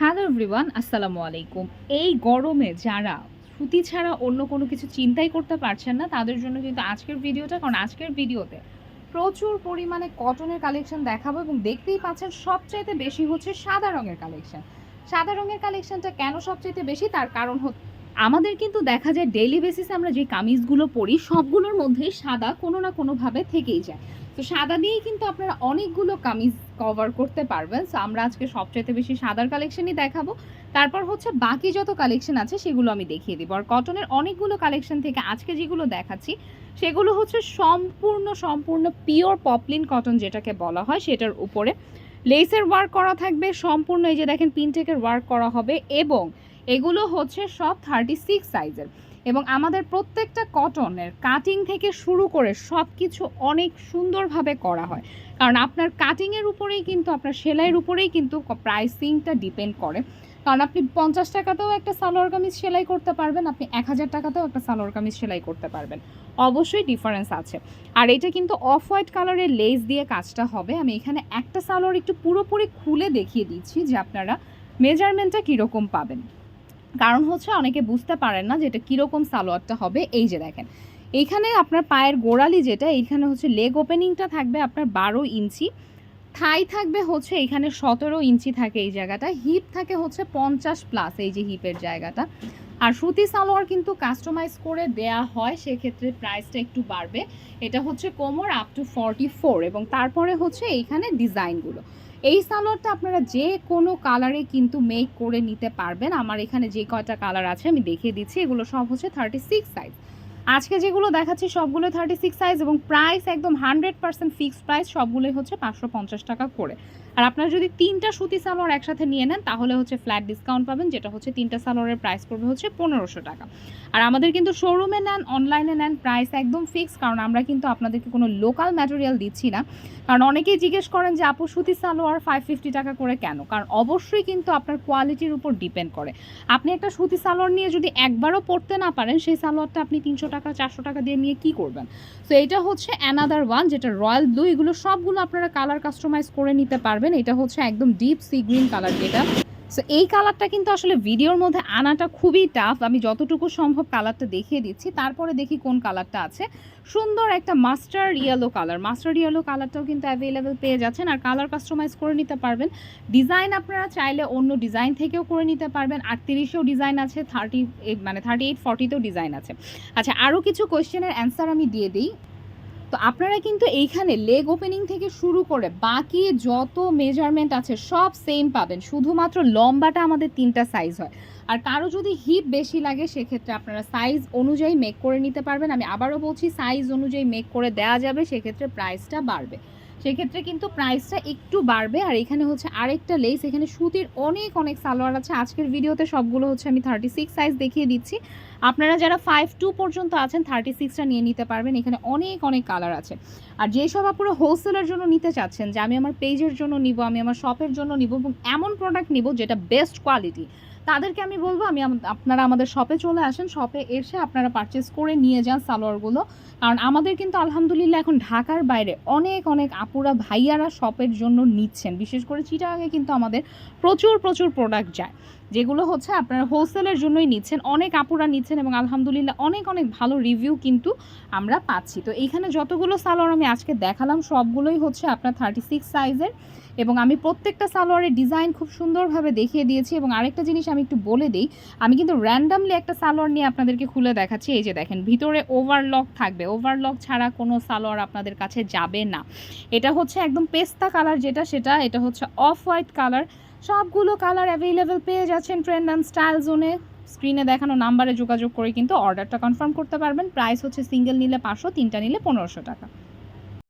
Hello everyone, আসসালামু আলাইকুম। এই গরমে যারা সুতি ছাড়া অন্য কোনো কিছু চিন্তাই করতে পারছেন না তাদের জন্য কিন্তু আজকের ভিডিওটা, কারণ আজকের ভিডিওতে প্রচুর পরিমাণে কটনের কালেকশন দেখাবো এবং দেখতেই পাচ্ছেন সবচাইতে বেশি হচ্ছে সাদা রঙের কালেকশন। সাদা রঙের কালেকশনটা কেন সবচাইতে বেশি, তার কারণ হচ্ছে আমাদের কিন্তু দেখা যায় ডেইলি বেসিসে আমরা যে কামিজগুলো পরি সবগুলোর মধ্যেই সাদা কোনো না কোনোভাবে থেকেই যায়। তো সাদা দিয়েই কিন্তু আপনারা অনেকগুলো কামিজ কভার করতে পারবেন। সো আমরা আজকে সবচাইতে বেশি সাদার কালেকশনই দেখাবো। তারপর হচ্ছে বাকি যত কালেকশন আছে সেগুলো আমি দেখিয়ে দিব। আর কটনের অনেকগুলো কালেকশন থেকে আজকে যেগুলো দেখাচ্ছি সেগুলো হচ্ছে সম্পূর্ণ পিওর পপলিন কটন যেটাকে বলা হয়, সেটার উপরে লেসের ওয়ার্ক করা থাকবে সম্পূর্ণ। এই যে দেখেন পিনটেকের ওয়ার্ক করা হবে এবং এগুলো হচ্ছে সব 36 সাইজের। এবং আমাদের প্রত্যেকটা কটনের কাটিং থেকে শুরু করে সব কিছু অনেক সুন্দরভাবে করা হয়, কারণ আপনার কাটিংয়ের উপরেই কিন্তু আপনার সেলাইয়ের উপরেই কিন্তু প্রাইসিংটা ডিপেন্ড করে। কারণ আপনি 50 টাকাতেও একটা সালোয়ার কামিজ সেলাই করতে পারবেন, আপনি 1000 টাকাতেও একটা সালোয়ার কামিজ সেলাই করতে পারবেন, অবশ্যই ডিফারেন্স আছে। আর এটা কিন্তু অফ হোয়াইট কালারের লেস দিয়ে কাজটা হবে। আমি এখানে একটা সালোয়ার একটু পুরোপুরি খুলে দেখিয়ে দিচ্ছি যে আপনারা মেজারমেন্টটা কীরকম পাবেন, কারণ হচ্ছে অনেকে বুঝতে পারেন না যে এটা কীরকম সালোয়ারটা হবে। এই যে দেখেন এইখানে আপনার পায়ের গোড়ালি যেটা, এইখানে হচ্ছে লেগ ওপেনিংটা থাকবে আপনার 12 ইঞ্চি, থাই থাকবে হচ্ছে এখানে 17 ইঞ্চি থাকে এই জায়গাটা, হিপ থাকে হচ্ছে 50+, এই যে হিপের জায়গাটা। আর সুতি সালোয়ার কিন্তু কাস্টমাইজ করে দেয়া হয়, সেক্ষেত্রে প্রাইসটা একটু বাড়বে। এটা হচ্ছে কোমর আপ টু 44 এবং তারপরে হচ্ছে এইখানে ডিজাইনগুলো। এই সালোয়ারটা আপনারা যে কোনো কালারে কিন্তু মেক করে নিতে পারবেন। আমার এখানে যে কয়টা কালার আছে আমি দেখিয়ে দিচ্ছি, এগুলো সব হচ্ছে 36 সাইজ। আজকে যেগুলো দেখাচ্ছি সবগুলো 36 সাইজ এবং প্রাইস একদম 100% ফিক্সড প্রাইস, সবগুলোই হচ্ছে 550 টাকা করে। আর আপনারা যদি 3টা সুতি সালোয়ার একসাথে নিয়ে নেন তাহলে হচ্ছে ফ্ল্যাট ডিসকাউন্ট পাবেন, যেটা হচ্ছে 3টা সালোয়ারের প্রাইস পড়বে হচ্ছে 1500 টাকা। আর আমাদের কিন্তু শোরুমে নেন অনলাইনে নেন প্রাইস একদম ফিক্স, কারণ আমরা কিন্তু আপনাদেরকে কোনো লোকাল ম্যাটেরিয়াল দিচ্ছি না। কারণ অনেকেই জিজ্ঞেস করেন যে আপু সুতি সালোয়ার 550 টাকা করে কেন, কারণ অবশ্যই কিন্তু আপনার কোয়ালিটির উপর ডিপেন্ড করে। আপনি একটা সুতি সালোয়ার নিয়ে যদি একবারও পরতে না পারেন, সেই সালোয়ারটা আপনি 300 টাকা 400 টাকা দিয়ে নিয়ে কি করবেন। সো এটা হচ্ছে অ্যানাদার ওয়ান, যেটা রয়্যাল ব্লু। এগুলো সবগুলো আপনারা কালার কাস্টমাইজ করে নিতে পারবেন। এটা হচ্ছে একদম ডিপ সি গ্রিন কালার যেটা। সো এই কালারটা কিন্তু আসলে ভিডিওর মধ্যে আনাটা খুবই টাফ, আমি যতটুকু সম্ভব কালারটা দেখিয়ে দিচ্ছি, তারপরে দেখি কোন কালারটা আছে। সুন্দর একটা mustard yellow colour, mustard yellow কালারটাও কিন্তু অ্যাভেলেবেল পেয়ে যাচ্ছেন। আর কালার কাস্টমাইজ করে নিতে পারবেন। ডিজাইন আপনারা চাইলে অন্য ডিজাইন থেকেও করে নিতে পারবেন। 38এও ডিজাইন আছে, 38 40তেও ডিজাইন আছে। আচ্ছা, আরও কিছু কোয়েশ্চেনের অ্যান্সার আমি দিয়ে দিই। তো আপনারা কিন্তু এইখানে লেগ ওপেনিং থেকে শুরু করে বাকি যত মেজারমেন্ট আছে সব সেম পাবেন, শুধুমাত্র লম্বাটা আমাদের 3টা সাইজ হয়। আর কারো যদি হিপ বেশি লাগে সেক্ষেত্রে আপনারা সাইজ অনুযায়ী মেক করে নিতে পারবেন। আমি আবারও বলছি, সাইজ অনুযায়ী মেক করে দেওয়া যাবে, সেক্ষেত্রে প্রাইসটা বাড়বে, সেক্ষেত্রে কিন্তু প্রাইসটা একটু বাড়বে। আর এখানে হচ্ছে আরেকটা লেস, এখানে সুতির অনেক সালোয়ার আছে। আজকের ভিডিওতে সবগুলো হচ্ছে আমি 36 সাইজ দেখিয়ে দিচ্ছি। আপনারা যারা 52 পর্যন্ত আছেন 36টা নিয়ে নিতে পারবেন। এখানে অনেক কালার আছে। আর যেসব আপনারা হোলসেলের জন্য নিতে চাচ্ছেন যে আমি আমার পেজের জন্য নিব, আমি আমার শপের জন্য নিব এবং এমন প্রোডাক্ট নিব যেটা বেস্ট কোয়ালিটি, তাদেরকে আমি বলবো আপনারা আমাদের শপে চলে আসেন, শপে এসে আপনারা পারচেস করে নিয়ে যান সালোয়ারগুলো। কারণ আমাদের কিন্তু আলহামদুলিল্লাহ এখন ঢাকার বাইরে অনেক আপুরা ভাইয়ারা শপের জন্য নিচ্ছেন, বিশেষ করে চিটাগাঙে কিন্তু আমাদের প্রচুর প্রোডাক্ট যায়, যেগুলো হচ্ছে আপনারা হোলসেলের জন্যই নিচ্ছেন। অনেক আপুরা নিচ্ছেন এবং আলহামদুলিল্লাহ অনেক ভালো রিভিউ কিন্তু আমরা পাচ্ছি। তো এইখানে যতগুলো সালোয়ার আমি আজকে দেখালাম সবগুলোই হচ্ছে আপনার 36 সাইজের এবং আমি প্রত্যেকটা সালোয়ারের ডিজাইন খুব সুন্দরভাবে দেখিয়ে দিয়েছি। এবং আরেকটা জিনিস আমি একটু বলে দিই, আমি কিন্তু র্যান্ডামলি একটা সালোয়ার নিয়ে আপনাদেরকে খুলে দেখাচ্ছি। এই যে দেখেন ভিতরে ওভারলক থাকবে, ওভারলক ছাড়া কোনো সালোয়ার আপনাদের কাছে যাবে না। এটা হচ্ছে একদম পেস্তা কালার যেটা, এটা হচ্ছে অফ হোয়াইট কালার। সবগুলো কালার অ্যাভেলেবেল পেয়ে যাচ্ছেন ট্রেন্ড অ্যান্ড স্টাইল জোনে। স্ক্রিনে দেখানো নাম্বারে যোগাযোগ করে কিন্তু অর্ডারটা কনফার্ম করতে পারবেন। প্রাইস হচ্ছে সিঙ্গেল নিলে 500, 3টা নিলে 1500 টাকা।